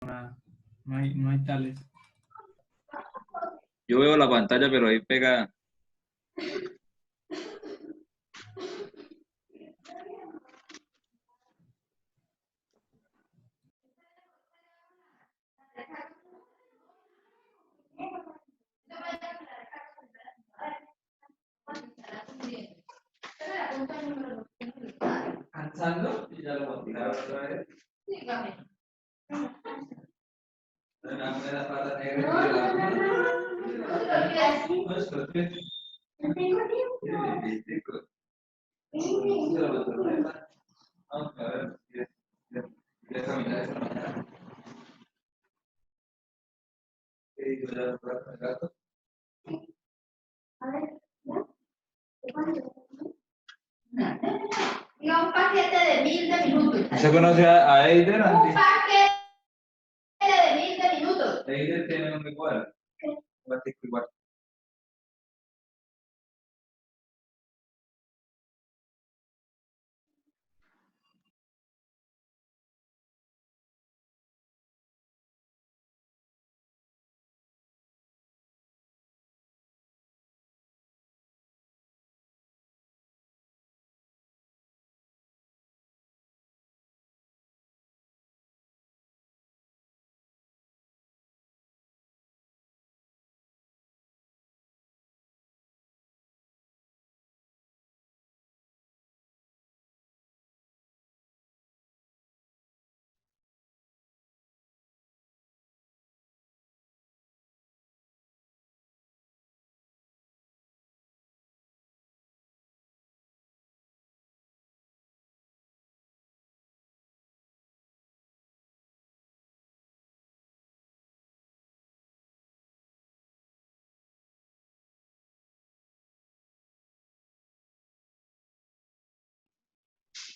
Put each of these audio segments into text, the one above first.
No hay tales. Yo veo la pantalla, pero ahí pega. Alzando y ya lo motivaron otra vez. Sí, claro. La pata negra. No es perfecto. No tengo tiempo. Vamos a ver. ¿Quieres caminar esta mañana? ¿Qué digo ya? ¿El gato? A ver, y un paquete de 1000 de minutos. ¿Usted conoce a Eider? Un paquete de 1000 de minutos. Eider tiene un igual. Un gatico igual.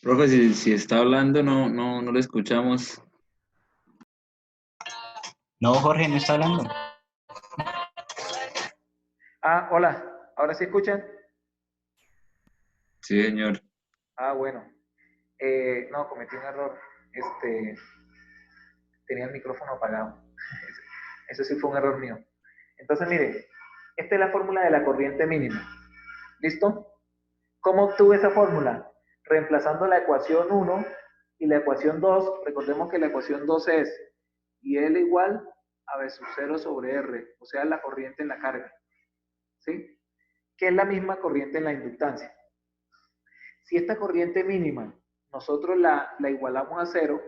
Profe, si está hablando, no le escuchamos. No, Jorge, no está hablando. Ah, hola. ¿Ahora sí escuchan? Sí, señor. Ah, bueno. No, cometí un error. Tenía el micrófono apagado. Eso sí fue un error mío. Entonces, mire, esta es la fórmula de la corriente mínima. ¿Listo? ¿Cómo obtuve esa fórmula? Reemplazando la ecuación 1 y la ecuación 2. Recordemos que la ecuación 2 es IL igual a V sub 0 sobre R, o sea, la corriente en la carga. ¿Sí? Que es la misma corriente en la inductancia. Si esta corriente mínima nosotros la igualamos a 0,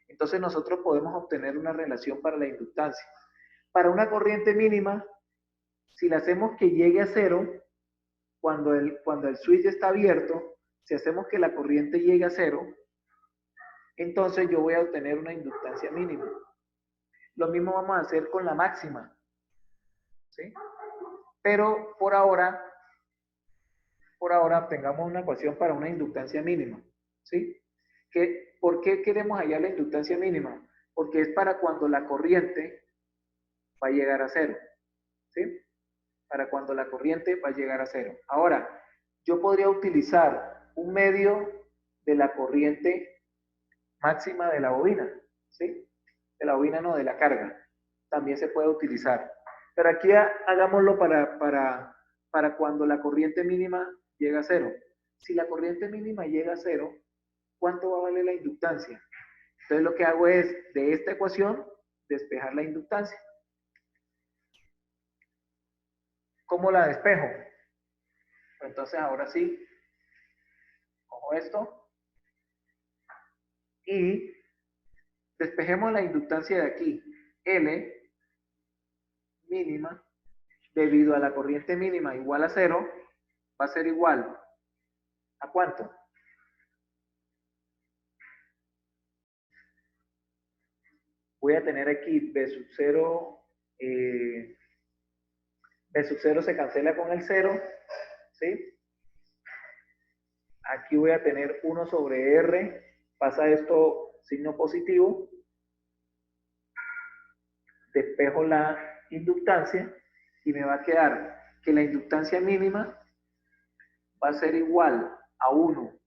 entonces nosotros podemos obtener una relación para la inductancia. Para una corriente mínima, si la hacemos que llegue a 0, cuando el switch está abierto, si hacemos que la corriente llegue a 0, entonces yo voy a obtener una inductancia mínima. Lo mismo vamos a hacer con la máxima, ¿sí? Pero por ahora obtengamos una ecuación para una inductancia mínima, ¿sí? ¿Por qué queremos hallar la inductancia mínima? Porque es para cuando la corriente va a llegar a 0, ¿sí? Para cuando la corriente va a llegar a 0. Ahora, yo podría utilizar un medio de la corriente máxima de la bobina, ¿sí? De la bobina, no, de la carga. También se puede utilizar. Pero aquí hagámoslo para cuando la corriente mínima llega a 0. Si la corriente mínima llega a 0, ¿cuánto va a valer la inductancia? Entonces lo que hago es, de esta ecuación, despejar la inductancia. ¿Cómo la despejo? Entonces ahora sí, cojo esto y despejemos la inductancia de aquí. L mínima, debido a la corriente mínima igual a 0, va a ser igual ¿a cuánto? Voy a tener aquí B sub 0, B sub 0 se cancela con el 0, ¿sí? Aquí voy a tener 1 sobre R, pasa esto signo positivo, despejo la inductancia y me va a quedar que la inductancia mínima va a ser igual a 1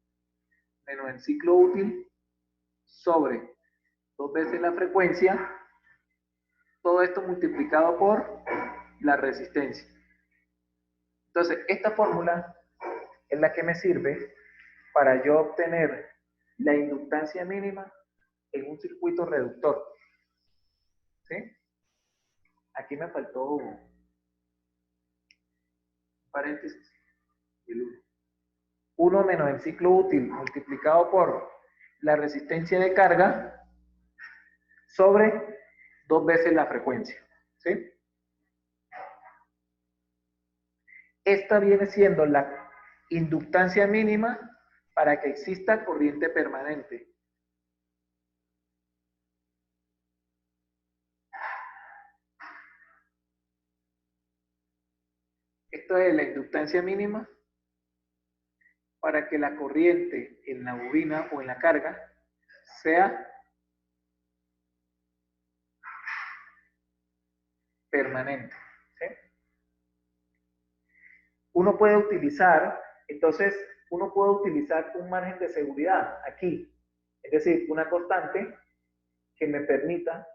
menos el ciclo útil sobre 2 veces la frecuencia todo esto multiplicado por la resistencia. Entonces, esta fórmula es la que me sirve para yo obtener la inductancia mínima en un circuito reductor. ¿Sí? Aquí me faltó un paréntesis. 1 menos el ciclo útil multiplicado por la resistencia de carga sobre 2 veces la frecuencia. ¿Sí? Esta viene siendo la inductancia mínima para que exista corriente permanente. Esto es la inductancia mínima para que la corriente en la bobina o en la carga sea permanente. ¿Sí? Uno puede utilizar, entonces, uno puede utilizar un margen de seguridad aquí, es decir, una constante que me permita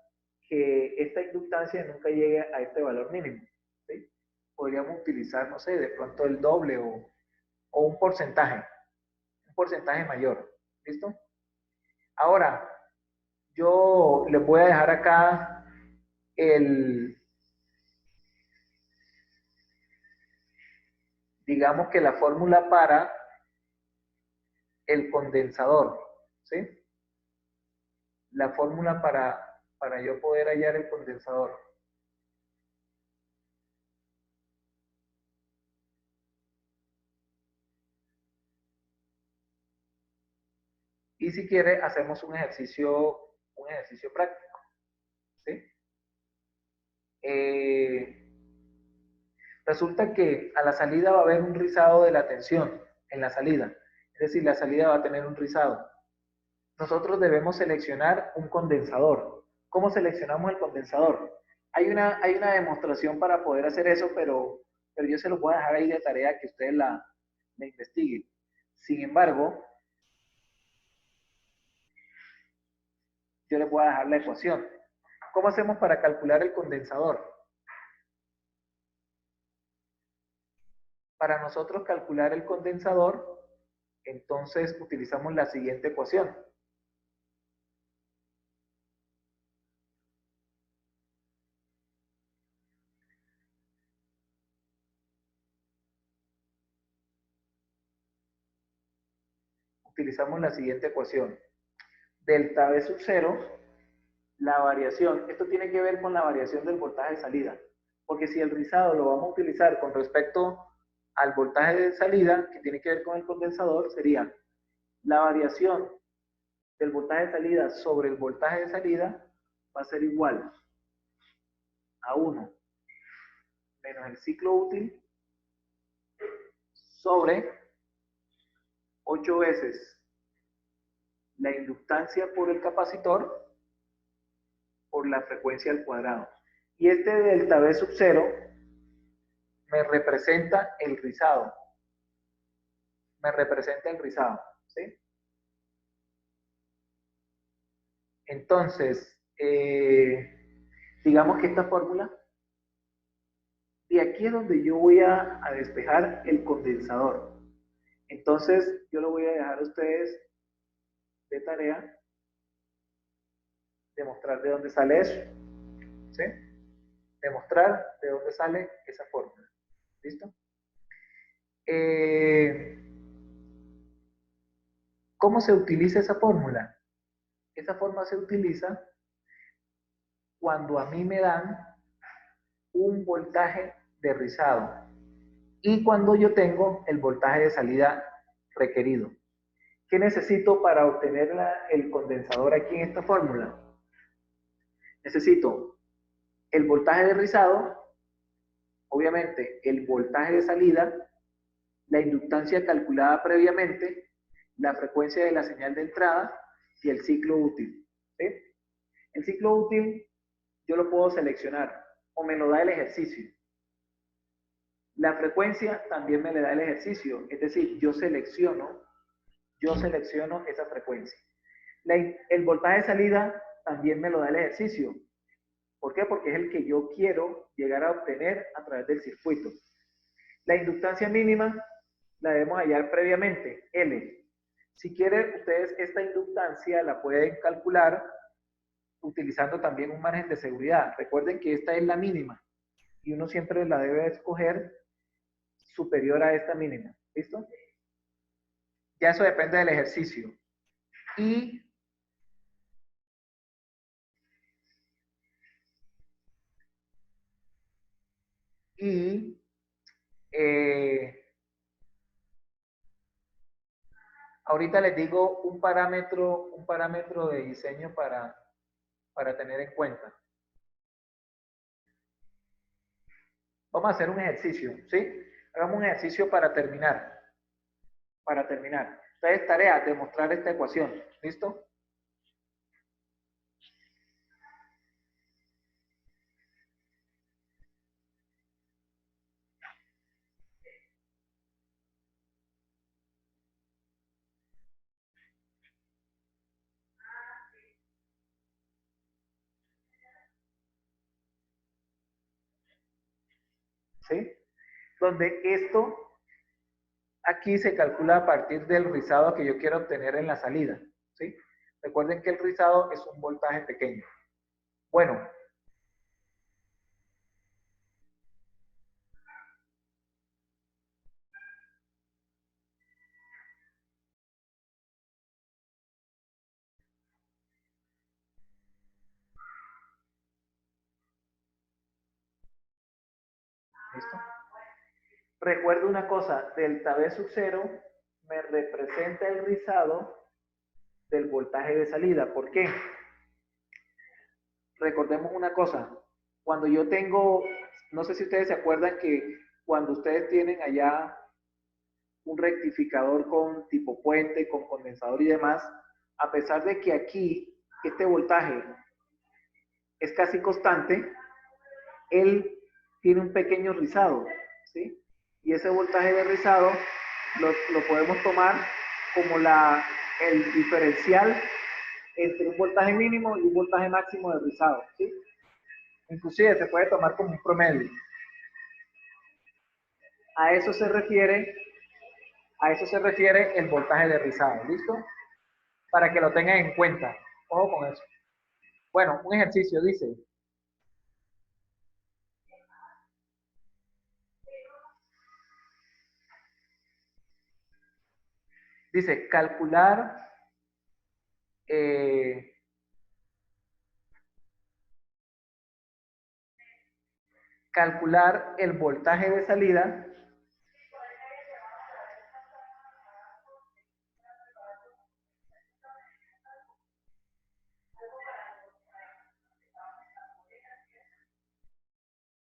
que esta inductancia nunca llegue a este valor mínimo. ¿Sí? Podríamos utilizar, no sé, de pronto el doble o un porcentaje mayor. ¿Listo? Ahora, yo les voy a dejar acá digamos que la fórmula para el condensador. ¿Sí? La fórmula para yo poder hallar el condensador. Y si quiere, hacemos un ejercicio práctico. ¿Sí? Resulta que a la salida va a haber un rizado de la tensión en la salida. Es decir, la salida va a tener un rizado. Nosotros debemos seleccionar un condensador. ¿Cómo seleccionamos el condensador? Hay una demostración para poder hacer eso, pero yo se los voy a dejar ahí de tarea que ustedes la investiguen. Sin embargo, yo les voy a dejar la ecuación. ¿Cómo hacemos para calcular el condensador? Para nosotros calcular el condensador, entonces utilizamos la siguiente ecuación. Utilizamos la siguiente ecuación. Delta V sub 0, la variación, esto tiene que ver con la variación del voltaje de salida, porque si el rizado lo vamos a utilizar con respecto al voltaje de salida, que tiene que ver con el condensador, sería la variación del voltaje de salida sobre el voltaje de salida va a ser igual a 1 menos el ciclo útil sobre 8 veces la inductancia por el capacitor por la frecuencia al cuadrado. Y este delta V sub 0 me representa el rizado. ¿Sí? Entonces, digamos que esta fórmula, de aquí es donde yo voy a despejar el condensador. Entonces, yo lo voy a dejar a ustedes de tarea demostrar de dónde sale eso. ¿Sí? Demostrar de dónde sale esa fórmula. ¿Listo? ¿Cómo se utiliza esa fórmula? Esa fórmula se utiliza cuando a mí me dan un voltaje de rizado y cuando yo tengo el voltaje de salida requerido. ¿Qué necesito para obtener el condensador aquí en esta fórmula? Necesito el voltaje de rizado, obviamente el voltaje de salida, la inductancia calculada previamente, la frecuencia de la señal de entrada y el ciclo útil. ¿Sí? El ciclo útil yo lo puedo seleccionar o me lo da el ejercicio. La frecuencia también me le da el ejercicio, es decir, yo selecciono esa frecuencia. El voltaje de salida también me lo da el ejercicio. ¿Por qué? Porque es el que yo quiero llegar a obtener a través del circuito. La inductancia mínima la debemos hallar previamente, L. Si quieren ustedes esta inductancia la pueden calcular utilizando también un margen de seguridad. Recuerden que esta es la mínima y uno siempre la debe escoger superior a esta mínima. ¿Listo? Ya eso depende del ejercicio. Y ahorita les digo un parámetro de diseño para tener en cuenta. Vamos a hacer un ejercicio, ¿sí? Hagamos un ejercicio para terminar. Para terminar. Entonces, tarea, demostrar esta ecuación. ¿Listo? ¿Sí? Donde esto aquí se calcula a partir del rizado que yo quiero obtener en la salida. ¿Sí? Recuerden que el rizado es un voltaje pequeño. Bueno. ¿Listo? Recuerdo una cosa, delta V sub 0 me representa el rizado del voltaje de salida. ¿Por qué? Recordemos una cosa, cuando yo tengo, no sé si ustedes se acuerdan que cuando ustedes tienen allá un rectificador con tipo puente, con condensador y demás, a pesar de que aquí este voltaje es casi constante, él tiene un pequeño rizado, ¿sí? Y ese voltaje de rizado lo podemos tomar como el diferencial entre un voltaje mínimo y un voltaje máximo de rizado, ¿sí? Inclusive se puede tomar como un promedio. A eso se refiere el voltaje de rizado, ¿listo? Para que lo tengan en cuenta. Ojo con eso. Bueno, un ejercicio dice, calcular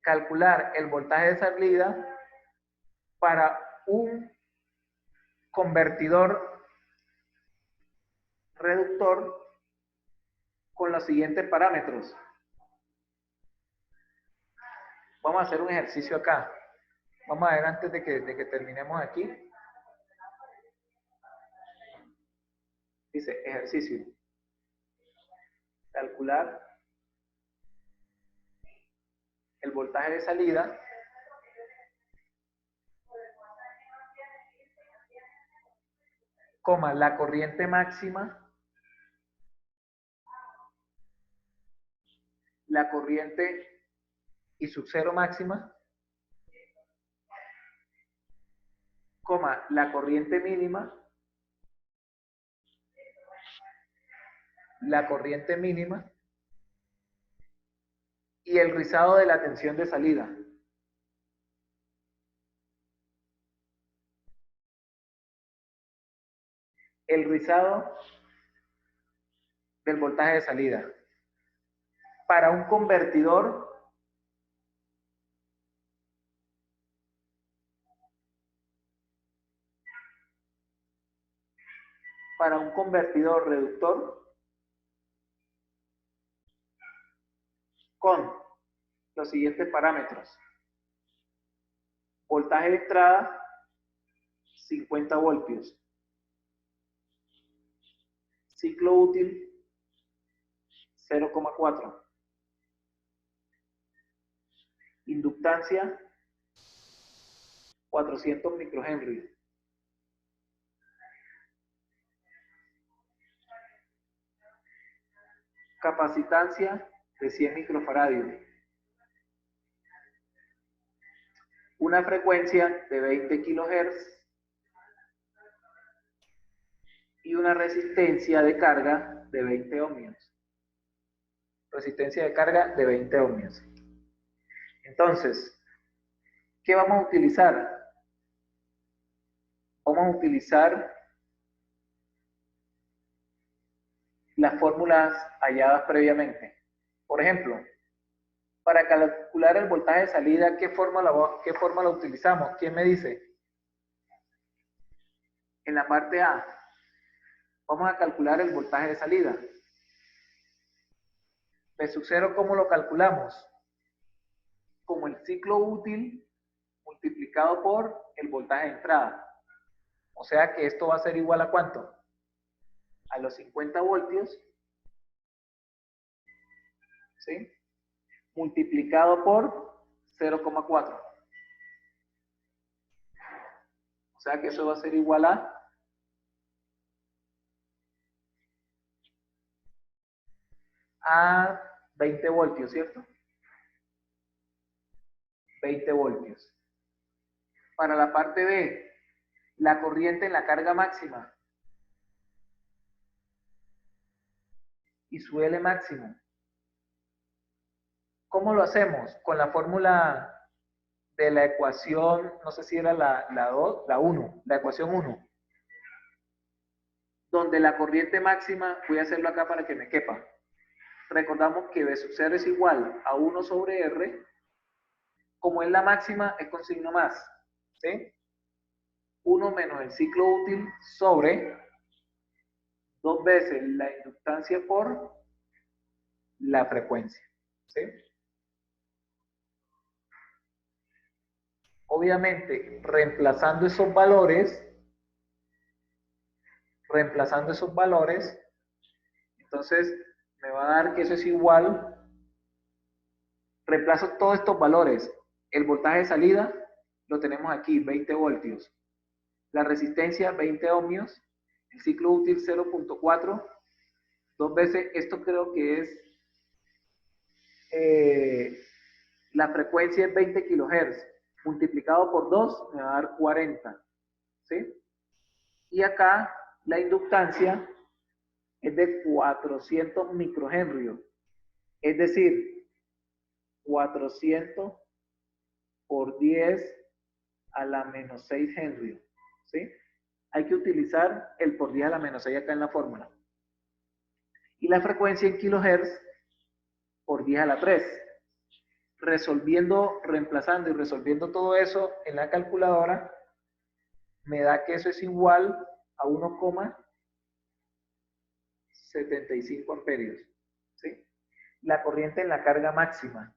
calcular el voltaje de salida para un convertidor reductor con los siguientes parámetros. Vamos a hacer un ejercicio acá. Vamos a ver antes de que terminemos aquí. Dice ejercicio. Calcular el voltaje de salida coma la corriente máxima, la corriente y sub cero máxima, coma la corriente mínima, la corriente mínima y el rizado de la tensión de salida. El rizado del voltaje de salida. Para un convertidor reductor con los siguientes parámetros. Voltaje de entrada 50 voltios. Ciclo útil 0,4. inductancia 400 microhenrios. Capacitancia de 100 microfaradios. Una frecuencia de 20 kHz y una resistencia de carga de 20 ohmios. Resistencia de carga de 20 ohmios. Entonces, ¿qué vamos a utilizar? Vamos a utilizar las fórmulas halladas previamente. Por ejemplo, para calcular el voltaje de salida, ¿qué fórmula utilizamos? ¿Quién me dice? En la parte A, vamos a calcular el voltaje de salida. P sub 0, ¿cómo lo calculamos? Como el ciclo útil multiplicado por el voltaje de entrada. O sea que esto va a ser igual a ¿cuánto? A los 50 voltios, ¿sí? Multiplicado por 0,4. O sea que eso va a ser igual a 20 voltios, ¿cierto? 20 voltios. Para la parte B, la corriente en la carga máxima y su L máximo. ¿Cómo lo hacemos? Con la fórmula de la ecuación, no sé si era la 1, la ecuación 1, donde la corriente máxima, voy a hacerlo acá para que me quepa. Recordamos que B sub 0 es igual a 1 sobre R, como es la máxima, es con signo más, ¿sí? 1 menos el ciclo útil sobre 2 veces la inductancia por la frecuencia, ¿sí? Obviamente, reemplazando esos valores, entonces me va a dar que eso es igual, reemplazo todos estos valores, el voltaje de salida lo tenemos aquí, 20 voltios, la resistencia 20 ohmios, el ciclo útil 0.4, 2 veces, esto creo que es, la frecuencia es 20 kHz, multiplicado por 2 me va a dar 40, ¿sí? Y acá la inductancia es de 400 microhenrios, es decir, 400 por 10 a la menos 6 henrios, ¿sí? Hay que utilizar el por 10 a la menos 6 acá en la fórmula. Y la frecuencia en kilohertz por 10 a la 3. Reemplazando y resolviendo todo eso en la calculadora, me da que eso es igual a 1,75 amperios, ¿sí? La corriente en la carga máxima.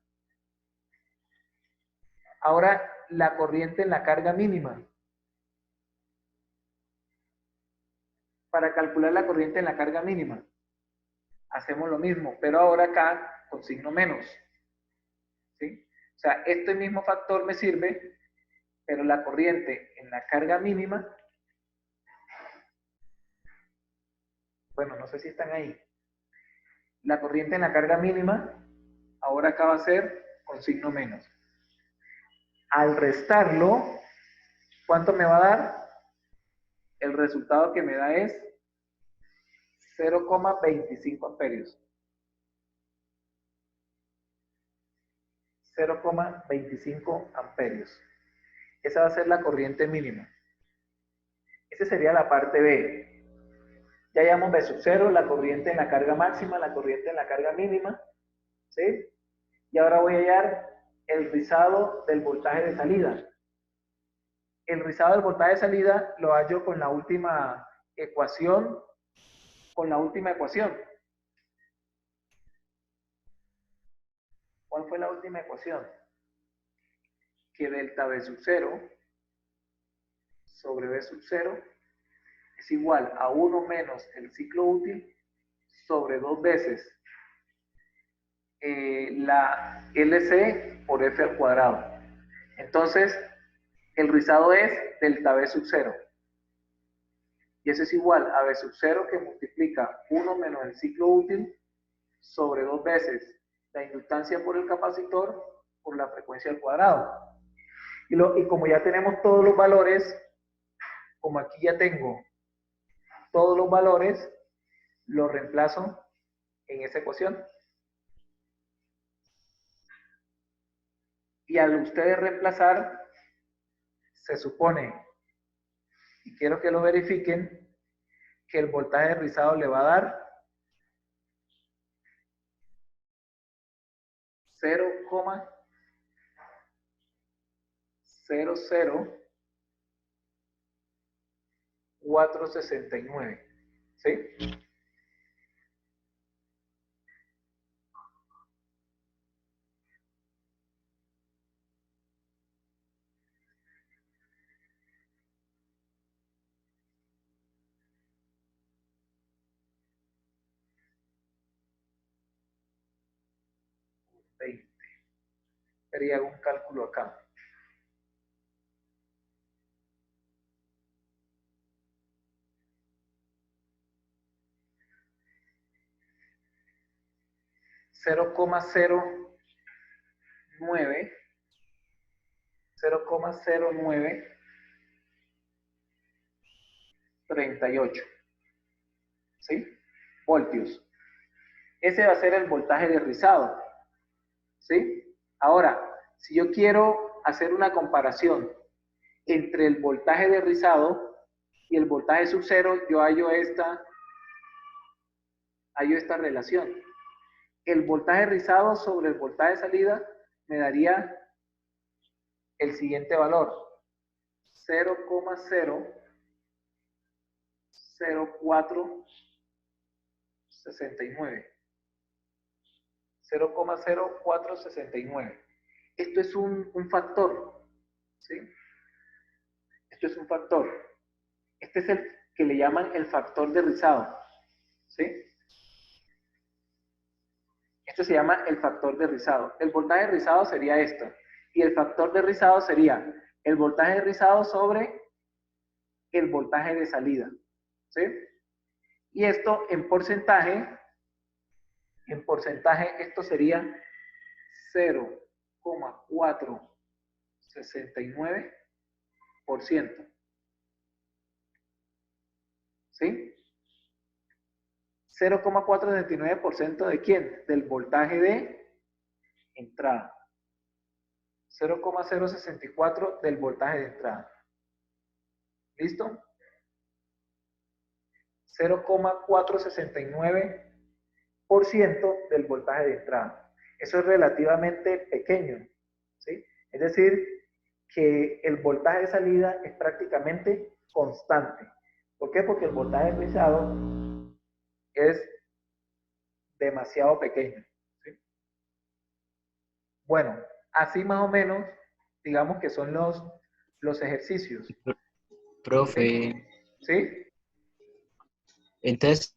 Ahora, la corriente en la carga mínima. Para calcular la corriente en la carga mínima, hacemos lo mismo, pero ahora acá con signo menos, ¿sí? O sea, este mismo factor me sirve, pero la corriente en la carga mínima, bueno, no sé si están ahí. La corriente en la carga mínima, ahora acá va a ser con signo menos. Al restarlo, ¿cuánto me va a dar? El resultado que me da es 0,25 amperios. 0,25 amperios. Esa va a ser la corriente mínima. Esa sería la parte B. Ya llamamos B sub 0, la corriente en la carga máxima, la corriente en la carga mínima, ¿sí? Y ahora voy a hallar el rizado del voltaje de salida. El rizado del voltaje de salida lo hallo con la última ecuación. ¿Cuál fue la última ecuación? Que delta B sub 0 sobre B sub 0 es igual a 1 menos el ciclo útil sobre 2 veces la LC por F al cuadrado. Entonces, el rizado es delta V sub 0. Y eso es igual a V sub 0 que multiplica 1 menos el ciclo útil sobre 2 veces la inductancia por el capacitor por la frecuencia al cuadrado. Y como ya tenemos todos los valores, como aquí ya tengo todos los valores, los reemplazo en esa ecuación. Y al ustedes reemplazar, se supone, y quiero que lo verifiquen, que el voltaje de rizado le va a dar 0,00469. ¿Sí? Haría un cálculo acá. Cero coma cero nueve 0,0938. ¿Sí? Voltios. Ese va a ser el voltaje de rizado. ¿Sí? Ahora, si yo quiero hacer una comparación entre el voltaje de rizado y el voltaje sub cero, yo hallo esta relación. El voltaje rizado sobre el voltaje de salida me daría el siguiente valor: 0,0469. 0,0469. Esto es un factor, ¿sí? Esto es un factor. Este es el que le llaman el factor de rizado, ¿sí? Esto se llama el factor de rizado. El voltaje de rizado sería esto. Y el factor de rizado sería el voltaje de rizado sobre el voltaje de salida, ¿sí? Y esto en porcentaje esto sería 0,469%. ¿Sí? 0,469% ¿de quién? Del voltaje de entrada. 0,064 del voltaje de entrada. ¿Listo? 0,469% del voltaje de entrada. Eso es relativamente pequeño, ¿sí? Es decir, que el voltaje de salida es prácticamente constante. ¿Por qué? Porque el voltaje rizado es demasiado pequeño, ¿sí? Bueno, así más o menos, digamos que son los ejercicios. Profe, ¿Sí? entonces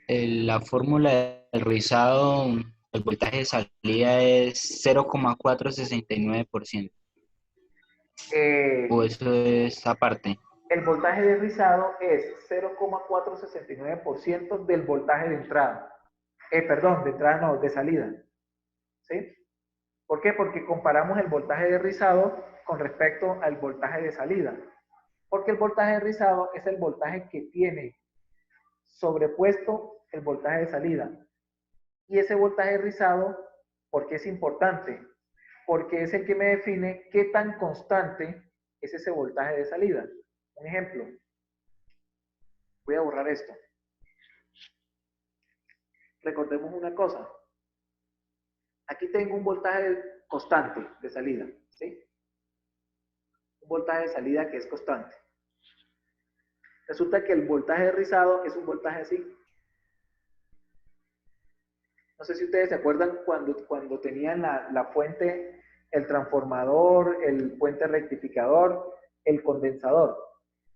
la fórmula del rizado, el voltaje de salida es 0,469%. O eso es aparte. El voltaje de rizado es 0,469% del voltaje de entrada. Perdón, de entrada no, de salida. ¿Sí? ¿Por qué? Porque comparamos el voltaje de rizado con respecto al voltaje de salida. Porque el voltaje de rizado es el voltaje que tiene sobrepuesto el voltaje de salida. Y ese voltaje rizado, ¿por qué es importante? Porque es el que me define qué tan constante es ese voltaje de salida. Un ejemplo. Voy a borrar esto. Recordemos una cosa. Aquí tengo un voltaje constante de salida, ¿sí? Un voltaje de salida que es constante. Resulta que el voltaje de rizado es un voltaje así. No sé si ustedes se acuerdan cuando tenían la fuente, el transformador, el puente rectificador, el condensador.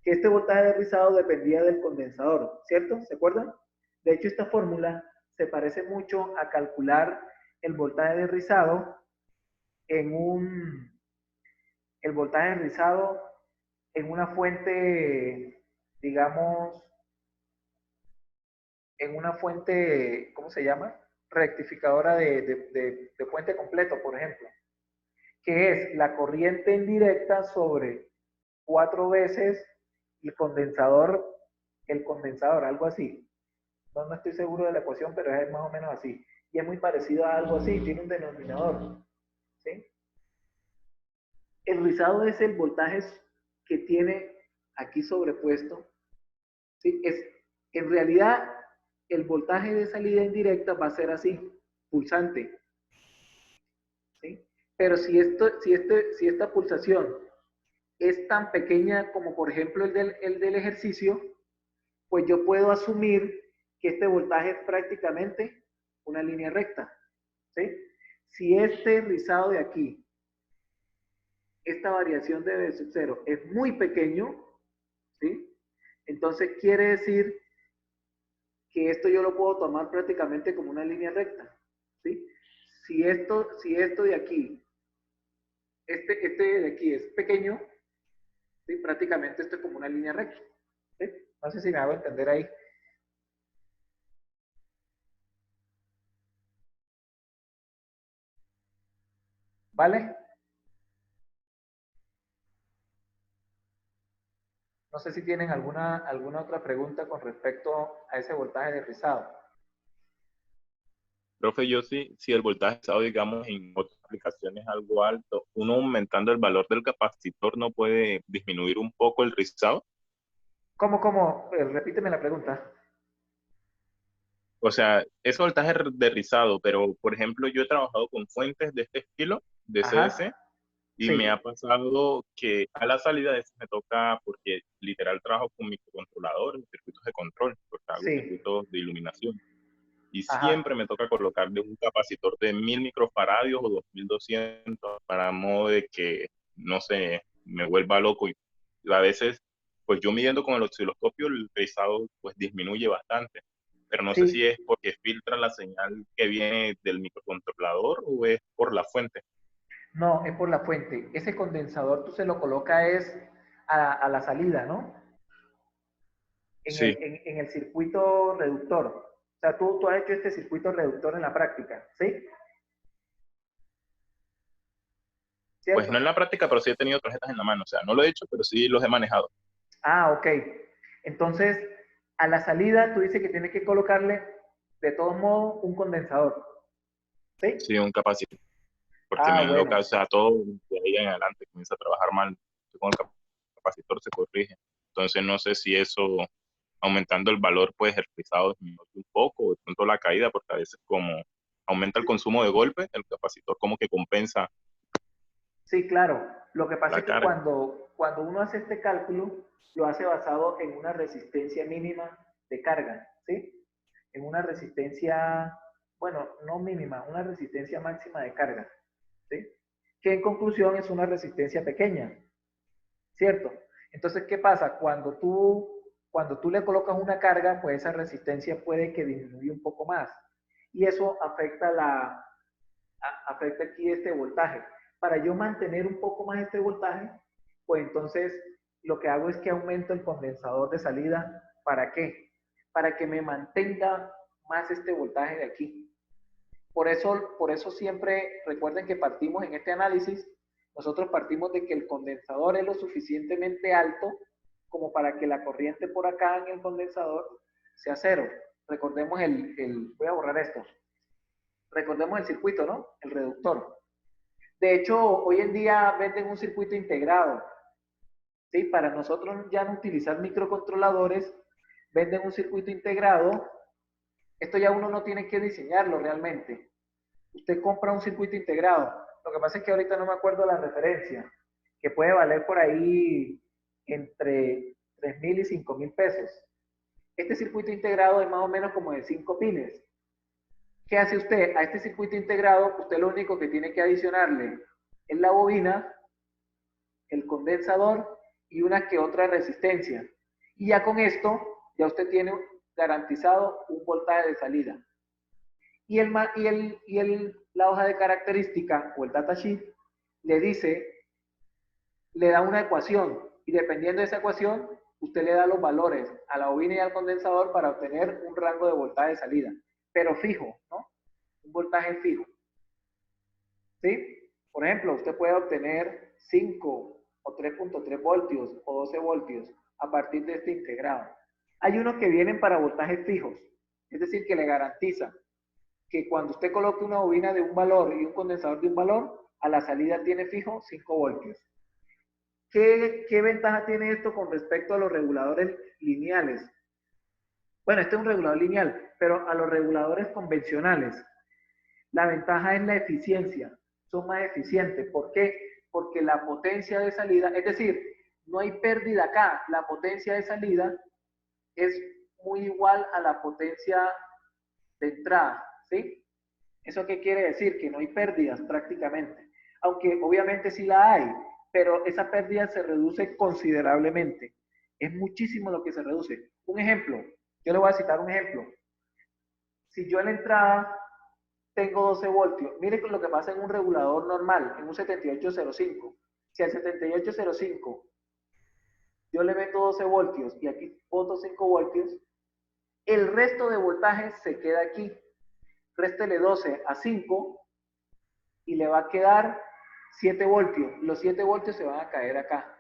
Que este voltaje de rizado dependía del condensador, ¿cierto? ¿Se acuerdan? De hecho, esta fórmula se parece mucho a calcular el voltaje de rizado en un el voltaje rizado en una fuente, digamos, en una fuente, ¿cómo se llama? Rectificadora de puente completo, por ejemplo, que es la corriente indirecta sobre 4 veces el condensador, algo así. No estoy seguro de la ecuación, pero es más o menos así. Y es muy parecido a algo así, tiene un denominador. ¿Sí? El rizado es el voltaje que tiene aquí sobrepuesto. ¿Sí? En realidad, el voltaje de salida indirecta va a ser así, pulsante. ¿Sí? Pero si esta pulsación es tan pequeña como por ejemplo el del ejercicio, pues yo puedo asumir que este voltaje es prácticamente una línea recta. ¿Sí? Si este rizado de aquí, esta variación de B sub 0 es muy pequeño, ¿sí? Entonces quiere decir que esto yo lo puedo tomar prácticamente como una línea recta. ¿Sí? Si esto de aquí, este de aquí es pequeño, ¿sí? Prácticamente esto es como una línea recta. ¿Sí? No sé si me hago entender ahí. ¿Vale? No sé si tienen alguna otra pregunta con respecto a ese voltaje de rizado. Profe, yo sí, si el voltaje rizado, digamos, en otras aplicaciones es algo alto, uno aumentando el valor del capacitor no puede disminuir un poco el rizado. ¿Cómo? Repíteme la pregunta. O sea, ese voltaje de rizado, pero por ejemplo, yo he trabajado con fuentes de este estilo, de Ajá. CDC, y me Sí. ha pasado que a la salida de veces me toca, porque literal trabajo con microcontroladores, circuitos de control, porque hago Sí. circuitos de iluminación. Y Ajá. siempre me toca colocarle un capacitor de 1000 microfaradios o 2200 para modo de que no se me vuelva loco. Y a veces, pues yo midiendo con el osciloscopio, el rizado pues disminuye bastante. Pero no sé si Sí. es porque filtra la señal que viene del microcontrolador o es por la fuente. No, es por la fuente. Ese condensador tú se lo colocas es a la salida, ¿no? Sí, En el circuito reductor. O sea, tú has hecho este circuito reductor en la práctica, ¿sí? pues no ¿Cierto? en la práctica, pero sí he tenido tarjetas en la mano. O sea, no lo he hecho, pero sí los he manejado. Ah, ok. Entonces, a la salida tú dices que tienes que colocarle, de todos modos, un condensador, ¿sí? Sí, un capacitor, porque Ah, me bueno. enloca, o sea, todo de ahí en adelante comienza a trabajar mal. Con el capacitor se corrige. Entonces no sé si eso, aumentando el valor, pues el rizado disminuye un poco, o de pronto la caída, porque a veces como aumenta el consumo de golpe, el capacitor como que compensa Sí, claro. Lo que pasa la es que carga. cuando uno hace este cálculo, lo hace basado en una resistencia mínima de carga, ¿sí? En una resistencia, bueno, no mínima, una resistencia máxima de carga, ¿sí? Que en conclusión es una resistencia pequeña, ¿cierto? Entonces, ¿qué pasa? Cuando tú le colocas una carga, pues esa resistencia puede que disminuya un poco más. Y eso afecta aquí este voltaje. Para yo mantener un poco más este voltaje, pues entonces lo que hago es que aumento el condensador de salida. ¿Para qué? Para que me mantenga más este voltaje de aquí. Por eso siempre recuerden que partimos en este análisis, nosotros partimos de que el condensador es lo suficientemente alto como para que la corriente por acá en el condensador sea cero. Recordemos voy a borrar esto. Recordemos el circuito, ¿no? El reductor. De hecho, hoy en día venden un circuito integrado. ¿Sí? Para nosotros ya no utilizar microcontroladores, venden un circuito integrado. Esto ya uno no tiene que diseñarlo realmente. Usted compra un circuito integrado. Lo que pasa es que ahorita no me acuerdo la referencia, que puede valer por ahí entre 3,000 y 5,000 pesos. Este circuito integrado es más o menos como de 5 pines. ¿Qué hace usted? A este circuito integrado, usted lo único que tiene que adicionarle es la bobina, el condensador y una que otra resistencia. Y ya con esto, ya usted tiene garantizado un voltaje de salida. La hoja de característica o el datasheet le dice le da una ecuación y dependiendo de esa ecuación, usted le da los valores a la bobina y al condensador para obtener un rango de voltaje de salida, pero fijo, ¿no? Un voltaje fijo. ¿Sí? Por ejemplo, usted puede obtener 5 o 3.3 voltios o 12 voltios a partir de este integrado. Hay unos que vienen para voltajes fijos, es decir, que le garantiza que cuando usted coloque una bobina de un valor y un condensador de un valor, a la salida tiene fijo 5 voltios. ¿Qué ventaja tiene esto con respecto a los reguladores lineales? Bueno, este es un regulador lineal, pero a los reguladores convencionales, la ventaja es la eficiencia. Son más eficientes. ¿Por qué? Porque la potencia de salida, es decir, no hay pérdida acá. La potencia de salida es muy igual a la potencia de entrada, ¿sí? ¿Eso qué quiere decir? Que no hay pérdidas prácticamente. Aunque obviamente sí la hay, pero esa pérdida se reduce considerablemente. Es muchísimo lo que se reduce. Un ejemplo, yo le voy a citar un ejemplo. Si yo en la entrada tengo 12 voltios, mire lo que pasa en un regulador normal, en un 7805. Si al 7805 yo le meto 12 voltios y aquí boto 5 voltios, el resto de voltaje se queda aquí. Réstele 12 a 5 y le va a quedar 7 voltios. Los 7 voltios se van a caer acá.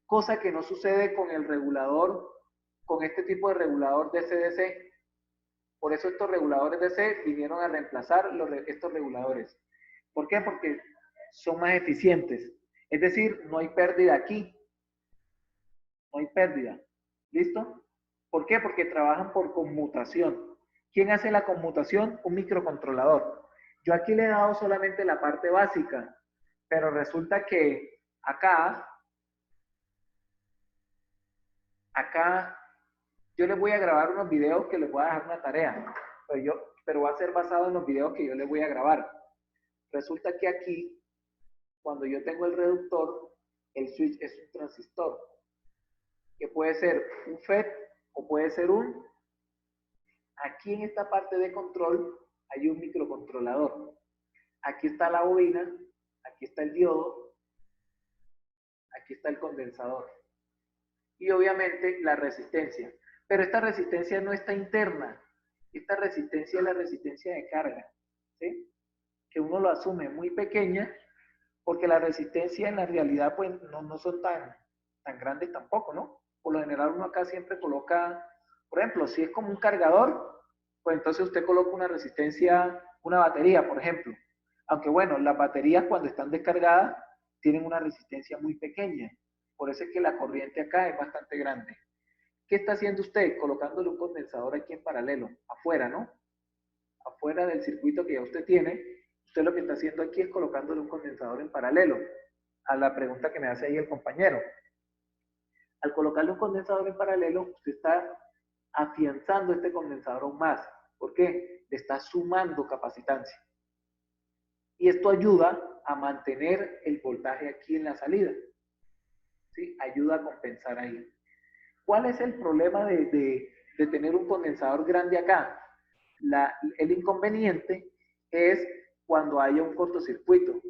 Cosa que no sucede con el regulador, con este tipo de regulador DC-DC. Por eso estos reguladores DC vinieron a reemplazar estos reguladores. ¿Por qué? Porque son más eficientes. Es decir, no hay pérdida aquí. No hay pérdida. ¿Listo? ¿Por qué? Porque trabajan por conmutación. ¿Quién hace la conmutación? Un microcontrolador. Yo aquí le he dado solamente la parte básica, pero resulta que acá yo les voy a grabar unos videos que les voy a dejar una tarea, pero va a ser basado en los videos que yo les voy a grabar. Resulta que aquí, cuando yo tengo el reductor, el switch es un transistor, que puede ser un FET o puede ser aquí en esta parte de control hay un microcontrolador. Aquí está la bobina, aquí está el diodo, aquí está el condensador. Y obviamente la resistencia. Pero esta resistencia no está interna. Esta resistencia es la resistencia de carga, ¿sí? Que uno lo asume muy pequeña, porque la resistencia en la realidad pues no son tan grandes tampoco, ¿no? Por lo general uno acá siempre coloca, por ejemplo, si es como un cargador, pues entonces usted coloca una resistencia, una batería, por ejemplo. Aunque bueno, las baterías cuando están descargadas tienen una resistencia muy pequeña. Por eso es que la corriente acá es bastante grande. ¿Qué está haciendo usted? Colocándole un condensador aquí en paralelo, afuera, ¿no? Afuera del circuito que ya usted tiene. Usted lo que está haciendo aquí es colocándole un condensador en paralelo. A la pregunta que me hace ahí el compañero. Al colocarle un condensador en paralelo, usted está afianzando este condensador aún más. ¿Por qué? Le está sumando capacitancia. Y esto ayuda a mantener el voltaje aquí en la salida. ¿Sí? Ayuda a compensar ahí. ¿Cuál es el problema de tener un condensador grande acá? El inconveniente es cuando haya un cortocircuito.